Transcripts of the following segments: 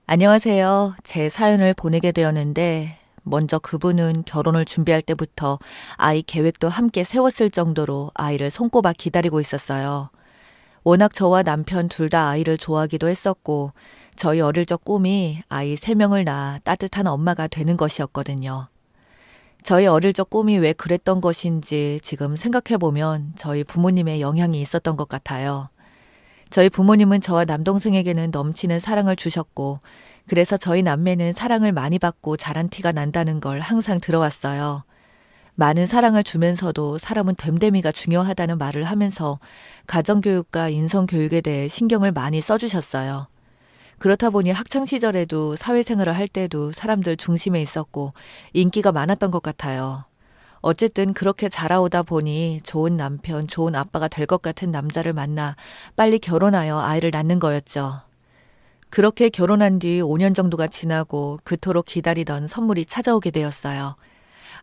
안녕하세요. 제 사연을 보내게 되었는데, 먼저 그분은 결혼을 준비할 때부터 아이 계획도 함께 세웠을 정도로 아이를 손꼽아 기다리고 있었어요. 워낙 저와 남편 둘 다 아이를 좋아하기도 했었고, 저희 어릴 적 꿈이 아이 3명을 낳아 따뜻한 엄마가 되는 것이었거든요. 저희 어릴 적 꿈이 왜 그랬던 것인지 지금 생각해보면 저희 부모님의 영향이 있었던 것 같아요. 저희 부모님은 저와 남동생에게는 넘치는 사랑을 주셨고, 그래서 저희 남매는 사랑을 많이 받고 자란 티가 난다는 걸 항상 들어왔어요. 많은 사랑을 주면서도 사람은 됨됨이가 중요하다는 말을 하면서 가정교육과 인성교육에 대해 신경을 많이 써주셨어요. 그렇다 보니 학창시절에도 사회생활을 할 때도 사람들 중심에 있었고 인기가 많았던 것 같아요. 어쨌든 그렇게 자라오다 보니 좋은 남편, 좋은 아빠가 될 것 같은 남자를 만나 빨리 결혼하여 아이를 낳는 거였죠. 그렇게 결혼한 뒤 5년 정도가 지나고 그토록 기다리던 선물이 찾아오게 되었어요.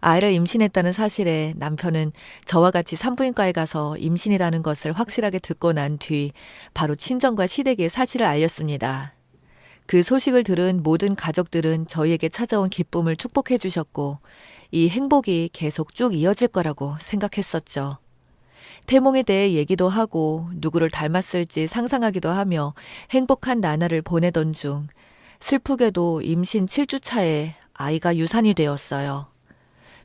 아이를 임신했다는 사실에 남편은 저와 같이 산부인과에 가서 임신이라는 것을 확실하게 듣고 난 뒤 바로 친정과 시댁에 사실을 알렸습니다. 그 소식을 들은 모든 가족들은 저희에게 찾아온 기쁨을 축복해 주셨고 이 행복이 계속 쭉 이어질 거라고 생각했었죠. 태몽에 대해 얘기도 하고 누구를 닮았을지 상상하기도 하며 행복한 나날을 보내던 중 슬프게도 임신 7주 차에 아이가 유산이 되었어요.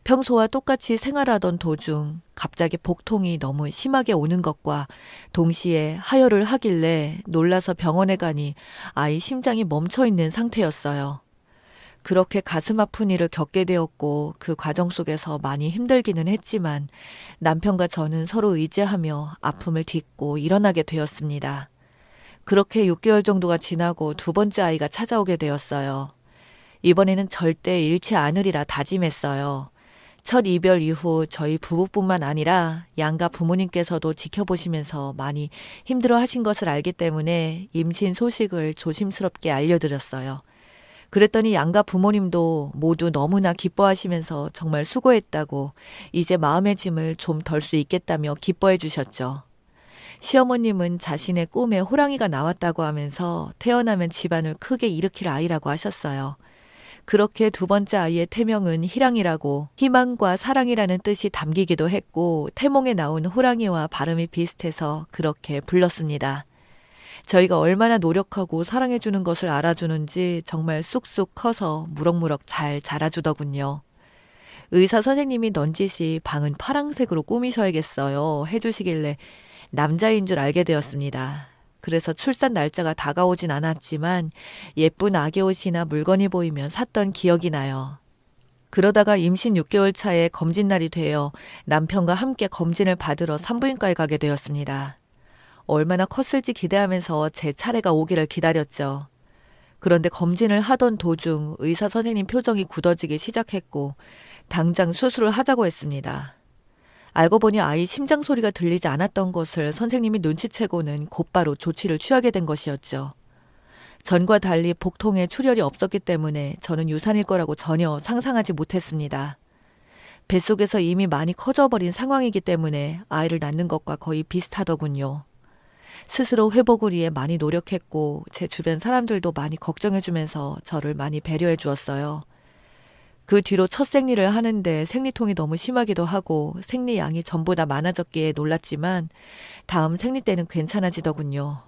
평소와 똑같이 생활하던 도중 갑자기 복통이 너무 심하게 오는 것과 동시에 하혈을 하길래 놀라서 병원에 가니 아이 심장이 멈춰 있는 상태였어요. 그렇게 가슴 아픈 일을 겪게 되었고 그 과정 속에서 많이 힘들기는 했지만 남편과 저는 서로 의지하며 아픔을 딛고 일어나게 되었습니다. 그렇게 6개월 정도가 지나고 두 번째 아이가 찾아오게 되었어요. 이번에는 절대 잃지 않으리라 다짐했어요. 첫 이별 이후 저희 부부뿐만 아니라 양가 부모님께서도 지켜보시면서 많이 힘들어 하신 것을 알기 때문에 임신 소식을 조심스럽게 알려드렸어요. 그랬더니 양가 부모님도 모두 너무나 기뻐하시면서 정말 수고했다고 이제 마음의 짐을 좀 덜 수 있겠다며 기뻐해 주셨죠. 시어머님은 자신의 꿈에 호랑이가 나왔다고 하면서 태어나면 집안을 크게 일으킬 아이라고 하셨어요. 그렇게 두 번째 아이의 태명은 희랑이라고 희망과 사랑이라는 뜻이 담기기도 했고 태몽에 나온 호랑이와 발음이 비슷해서 그렇게 불렀습니다. 저희가 얼마나 노력하고 사랑해주는 것을 알아주는지 정말 쑥쑥 커서 무럭무럭 잘 자라주더군요. 의사 선생님이 넌지시 방은 파랑색으로 꾸미셔야겠어요 해주시길래 남자인 줄 알게 되었습니다. 그래서 출산 날짜가 다가오진 않았지만 예쁜 아기 옷이나 물건이 보이면 샀던 기억이 나요. 그러다가 임신 6개월 차에 검진 날이 되어 남편과 함께 검진을 받으러 산부인과에 가게 되었습니다. 얼마나 컸을지 기대하면서 제 차례가 오기를 기다렸죠. 그런데 검진을 하던 도중 의사 선생님 표정이 굳어지기 시작했고 당장 수술을 하자고 했습니다. 알고 보니 아이 심장 소리가 들리지 않았던 것을 선생님이 눈치채고는 곧바로 조치를 취하게 된 것이었죠. 전과 달리 복통에 출혈이 없었기 때문에 저는 유산일 거라고 전혀 상상하지 못했습니다. 뱃속에서 이미 많이 커져버린 상황이기 때문에 아이를 낳는 것과 거의 비슷하더군요. 스스로 회복을 위해 많이 노력했고 제 주변 사람들도 많이 걱정해주면서 저를 많이 배려해 주었어요. 그 뒤로 첫 생리를 하는데 생리통이 너무 심하기도 하고 생리양이 전보다 많아졌기에 놀랐지만 다음 생리 때는 괜찮아지더군요.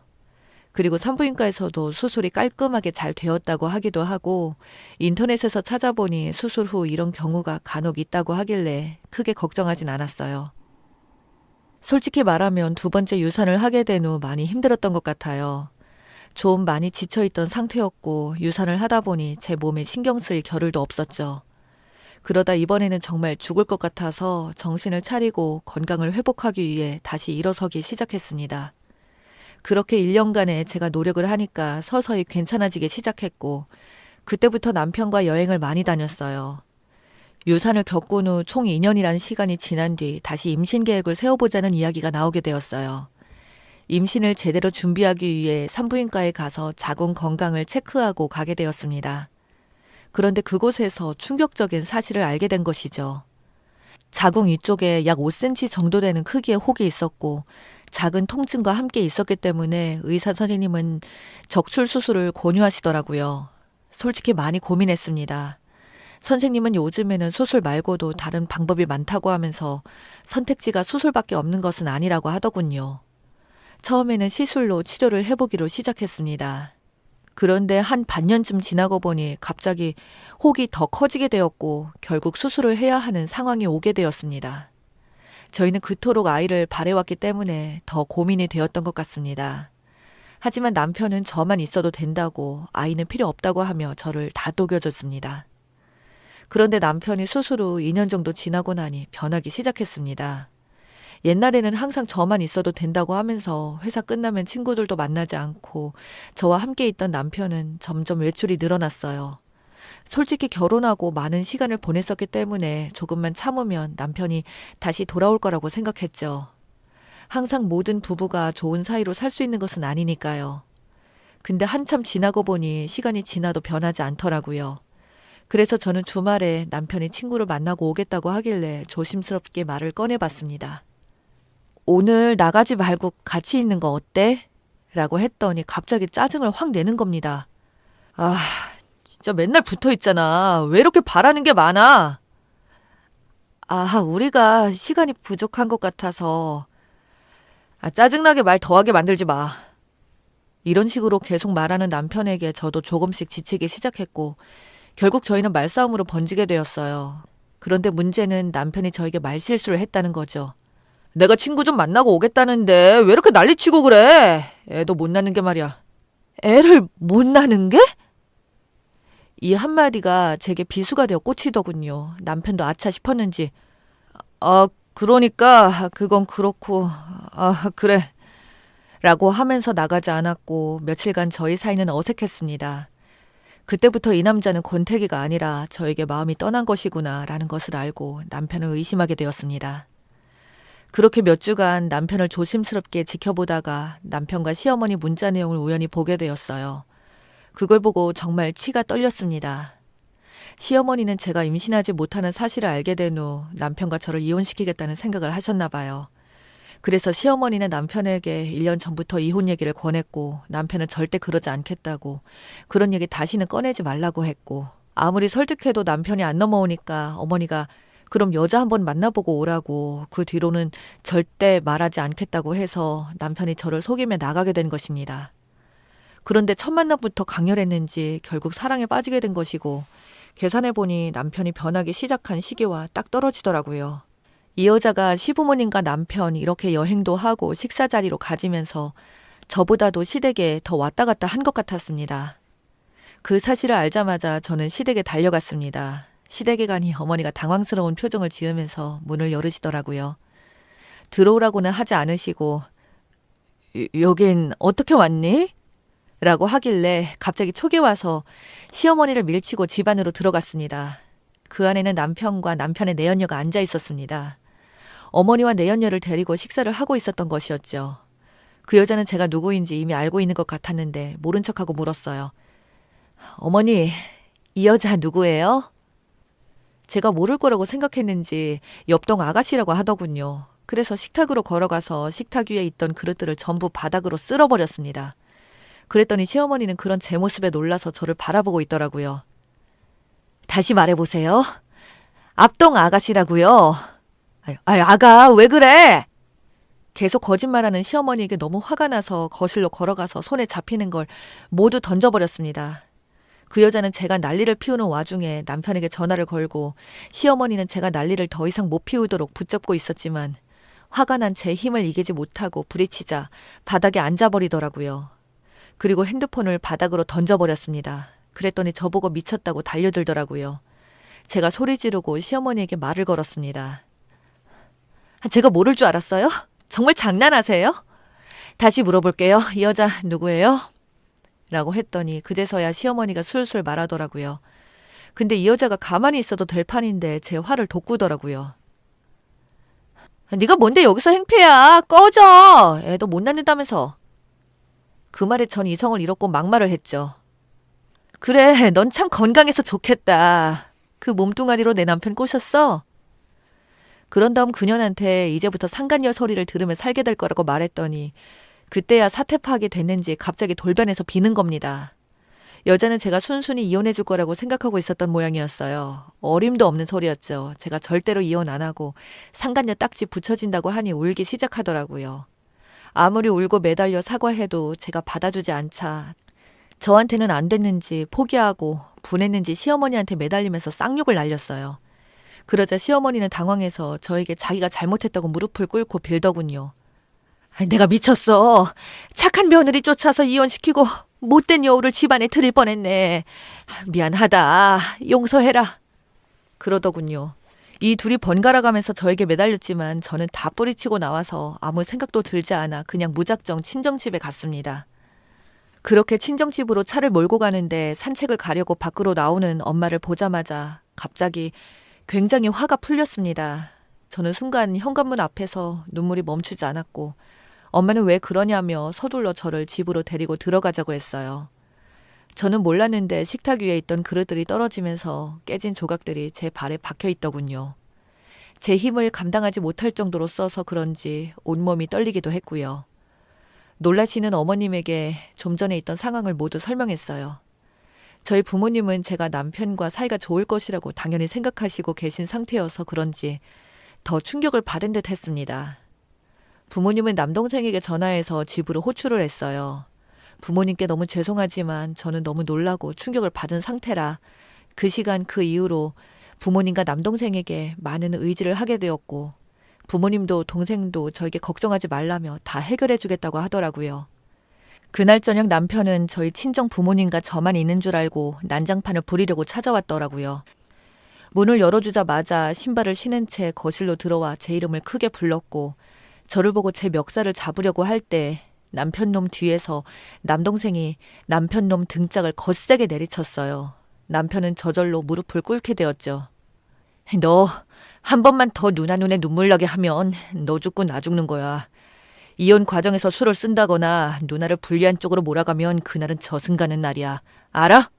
그리고 산부인과에서도 수술이 깔끔하게 잘 되었다고 하기도 하고 인터넷에서 찾아보니 수술 후 이런 경우가 간혹 있다고 하길래 크게 걱정하진 않았어요. 솔직히 말하면 두 번째 유산을 하게 된 후 많이 힘들었던 것 같아요. 좀 많이 지쳐있던 상태였고 유산을 하다 보니 제 몸에 신경 쓸 겨를도 없었죠. 그러다 이번에는 정말 죽을 것 같아서 정신을 차리고 건강을 회복하기 위해 다시 일어서기 시작했습니다. 그렇게 1년간에 제가 노력을 하니까 서서히 괜찮아지기 시작했고 그때부터 남편과 여행을 많이 다녔어요. 유산을 겪은 후 총 2년이라는 시간이 지난 뒤 다시 임신 계획을 세워보자는 이야기가 나오게 되었어요. 임신을 제대로 준비하기 위해 산부인과에 가서 자궁 건강을 체크하고 가게 되었습니다. 그런데 그곳에서 충격적인 사실을 알게 된 것이죠. 자궁 위쪽에 약 5cm 정도 되는 크기의 혹이 있었고 작은 통증과 함께 있었기 때문에 의사 선생님은 적출 수술을 권유하시더라고요. 솔직히 많이 고민했습니다. 선생님은 요즘에는 수술 말고도 다른 방법이 많다고 하면서 선택지가 수술밖에 없는 것은 아니라고 하더군요. 처음에는 시술로 치료를 해보기로 시작했습니다. 그런데 한 반년쯤 지나고 보니 갑자기 혹이 더 커지게 되었고 결국 수술을 해야 하는 상황이 오게 되었습니다. 저희는 그토록 아이를 바래왔기 때문에 더 고민이 되었던 것 같습니다. 하지만 남편은 저만 있어도 된다고 아이는 필요 없다고 하며 저를 다독여줬습니다. 그런데 남편이 수술 후 2년 정도 지나고 나니 변하기 시작했습니다. 옛날에는 항상 저만 있어도 된다고 하면서 회사 끝나면 친구들도 만나지 않고 저와 함께 있던 남편은 점점 외출이 늘어났어요. 솔직히 결혼하고 많은 시간을 보냈었기 때문에 조금만 참으면 남편이 다시 돌아올 거라고 생각했죠. 항상 모든 부부가 좋은 사이로 살 수 있는 것은 아니니까요. 근데 한참 지나고 보니 시간이 지나도 변하지 않더라고요. 그래서 저는 주말에 남편이 친구를 만나고 오겠다고 하길래 조심스럽게 말을 꺼내봤습니다. 오늘 나가지 말고 같이 있는 거 어때? 라고 했더니 갑자기 짜증을 확 내는 겁니다. 아, 진짜 맨날 붙어 있잖아. 왜 이렇게 바라는 게 많아? 아, 우리가 시간이 부족한 것 같아서. 짜증나게 말 더하게 만들지 마. 이런 식으로 계속 말하는 남편에게 저도 조금씩 지치기 시작했고 결국 저희는 말싸움으로 번지게 되었어요. 그런데 문제는 남편이 저에게 말실수를 했다는 거죠. 내가 친구 좀 만나고 오겠다는데 왜 이렇게 난리치고 그래? 애도 못 낳는 게 말이야. 애를 못 낳는 게? 이 한마디가 제게 비수가 되어 꽂히더군요. 남편도 아차 싶었는지. 그러니까 그건 그렇고. 그래. 라고 하면서 나가지 않았고 며칠간 저희 사이는 어색했습니다. 그때부터 이 남자는 권태기가 아니라 저에게 마음이 떠난 것이구나 라는 것을 알고 남편을 의심하게 되었습니다. 그렇게 몇 주간 남편을 조심스럽게 지켜보다가 남편과 시어머니 문자 내용을 우연히 보게 되었어요. 그걸 보고 정말 치가 떨렸습니다. 시어머니는 제가 임신하지 못하는 사실을 알게 된 후 남편과 저를 이혼시키겠다는 생각을 하셨나 봐요. 그래서 시어머니는 남편에게 1년 전부터 이혼 얘기를 권했고 남편은 절대 그러지 않겠다고 그런 얘기 다시는 꺼내지 말라고 했고 아무리 설득해도 남편이 안 넘어오니까 어머니가 그럼 여자 한번 만나보고 오라고 그 뒤로는 절대 말하지 않겠다고 해서 남편이 저를 속이며 나가게 된 것입니다. 그런데 첫 만남부터 강렬했는지 결국 사랑에 빠지게 된 것이고 계산해보니 남편이 변하기 시작한 시기와 딱 떨어지더라고요. 이 여자가 시부모님과 남편 이렇게 여행도 하고 식사 자리로 가지면서 저보다도 시댁에 더 왔다 갔다 한 것 같았습니다. 그 사실을 알자마자 저는 시댁에 달려갔습니다. 시댁에 가니 어머니가 당황스러운 표정을 지으면서 문을 열으시더라고요. 들어오라고는 하지 않으시고 여긴 어떻게 왔니? 라고 하길래 갑자기 촉이 와서 시어머니를 밀치고 집 안으로 들어갔습니다. 그 안에는 남편과 남편의 내연녀가 앉아 있었습니다. 어머니와 내연녀를 데리고 식사를 하고 있었던 것이었죠. 그 여자는 제가 누구인지 이미 알고 있는 것 같았는데 모른 척하고 물었어요. 어머니, 이 여자 누구예요? 제가 모를 거라고 생각했는지 옆동 아가씨라고 하더군요. 그래서 식탁으로 걸어가서 식탁 위에 있던 그릇들을 전부 바닥으로 쓸어버렸습니다. 그랬더니 시어머니는 그런 제 모습에 놀라서 저를 바라보고 있더라고요. 다시 말해보세요. 앞동 아가씨라고요. 아가 왜 그래? 계속 거짓말하는 시어머니에게 너무 화가 나서 거실로 걸어가서 손에 잡히는 걸 모두 던져버렸습니다. 그 여자는 제가 난리를 피우는 와중에 남편에게 전화를 걸고 시어머니는 제가 난리를 더 이상 못 피우도록 붙잡고 있었지만 화가 난 제 힘을 이기지 못하고 부딪히자 바닥에 앉아버리더라고요. 그리고 핸드폰을 바닥으로 던져버렸습니다. 그랬더니 저보고 미쳤다고 달려들더라고요. 제가 소리 지르고 시어머니에게 말을 걸었습니다. 제가 모를 줄 알았어요? 정말 장난하세요? 다시 물어볼게요. 이 여자 누구예요? 라고 했더니 그제서야 시어머니가 술술 말하더라고요. 근데 이 여자가 가만히 있어도 될 판인데 제 화를 돋구더라고요. 네가 뭔데 여기서 행패야. 꺼져. 애도 못 낳는다면서. 그 말에 전 이성을 잃었고 막말을 했죠. 그래, 넌 참 건강해서 좋겠다. 그 몸뚱아리로 내 남편 꼬셨어? 그런 다음 그년한테 이제부터 상간녀 소리를 들으며 살게 될 거라고 말했더니 그때야 사태 파악이 됐는지 갑자기 돌변해서 비는 겁니다. 여자는 제가 순순히 이혼해 줄 거라고 생각하고 있었던 모양이었어요. 어림도 없는 소리였죠. 제가 절대로 이혼 안 하고 상간녀 딱지 붙여진다고 하니 울기 시작하더라고요. 아무리 울고 매달려 사과해도 제가 받아주지 않자 저한테는 안 됐는지 포기하고 분했는지 시어머니한테 매달리면서 쌍욕을 날렸어요. 그러자 시어머니는 당황해서 저에게 자기가 잘못했다고 무릎을 꿇고 빌더군요. 내가 미쳤어. 착한 며느리 쫓아서 이혼시키고 못된 여우를 집안에 들일 뻔했네. 미안하다. 용서해라. 그러더군요. 이 둘이 번갈아 가면서 저에게 매달렸지만 저는 다 뿌리치고 나와서 아무 생각도 들지 않아 그냥 무작정 친정집에 갔습니다. 그렇게 친정집으로 차를 몰고 가는데 산책을 가려고 밖으로 나오는 엄마를 보자마자 갑자기 굉장히 화가 풀렸습니다. 저는 순간 현관문 앞에서 눈물이 멈추지 않았고 엄마는 왜 그러냐며 서둘러 저를 집으로 데리고 들어가자고 했어요. 저는 몰랐는데 식탁 위에 있던 그릇들이 떨어지면서 깨진 조각들이 제 발에 박혀 있더군요. 제 힘을 감당하지 못할 정도로 써서 그런지 온몸이 떨리기도 했고요. 놀라시는 어머님에게 좀 전에 있던 상황을 모두 설명했어요. 저희 부모님은 제가 남편과 사이가 좋을 것이라고 당연히 생각하시고 계신 상태여서 그런지 더 충격을 받은 듯 했습니다. 부모님은 남동생에게 전화해서 집으로 호출을 했어요. 부모님께 너무 죄송하지만 저는 너무 놀라고 충격을 받은 상태라 그 시간 그 이후로 부모님과 남동생에게 많은 의지를 하게 되었고 부모님도 동생도 저에게 걱정하지 말라며 다 해결해 주겠다고 하더라고요. 그날 저녁 남편은 저희 친정 부모님과 저만 있는 줄 알고 난장판을 부리려고 찾아왔더라고요. 문을 열어주자마자 신발을 신은 채 거실로 들어와 제 이름을 크게 불렀고 저를 보고 제 멱살을 잡으려고 할 때 남편 놈 뒤에서 남동생이 남편 놈 등짝을 거세게 내리쳤어요. 남편은 저절로 무릎을 꿇게 되었죠. 너 한 번만 더 누나 눈에 눈물 나게 하면 너 죽고 나 죽는 거야. 이혼 과정에서 술을 쓴다거나 누나를 불리한 쪽으로 몰아가면 그날은 저승 가는 날이야. 알아?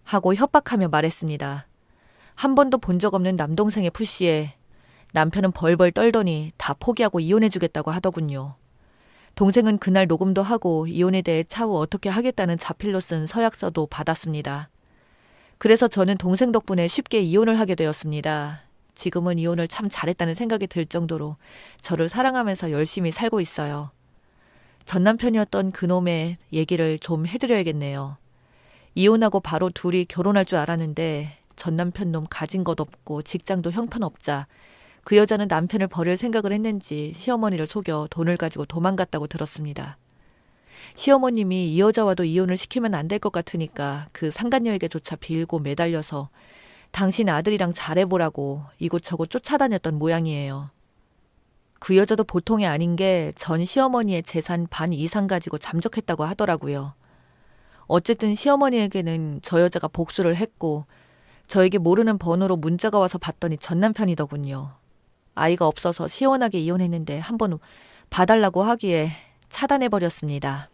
하고 협박하며 말했습니다. 한 번도 본 적 없는 남동생의 푸시에 남편은 벌벌 떨더니 다 포기하고 이혼해주겠다고 하더군요. 동생은 그날 녹음도 하고 이혼에 대해 차후 어떻게 하겠다는 자필로 쓴 서약서도 받았습니다. 그래서 저는 동생 덕분에 쉽게 이혼을 하게 되었습니다. 지금은 이혼을 참 잘했다는 생각이 들 정도로 저를 사랑하면서 열심히 살고 있어요. 전 남편이었던 그놈의 얘기를 좀 해드려야겠네요. 이혼하고 바로 둘이 결혼할 줄 알았는데 전 남편 놈 가진 것 없고 직장도 형편없자 그 여자는 남편을 버릴 생각을 했는지 시어머니를 속여 돈을 가지고 도망갔다고 들었습니다. 시어머님이 이 여자와도 이혼을 시키면 안 될 것 같으니까 그 상간녀에게조차 빌고 매달려서 당신 아들이랑 잘해보라고 이곳저곳 쫓아다녔던 모양이에요. 그 여자도 보통이 아닌 게 전 시어머니의 재산 반 이상 가지고 잠적했다고 하더라고요. 어쨌든 시어머니에게는 저 여자가 복수를 했고 저에게 모르는 번호로 문자가 와서 봤더니 전 남편이더군요. 아이가 없어서 시원하게 이혼했는데 한번 봐달라고 하기에 차단해버렸습니다.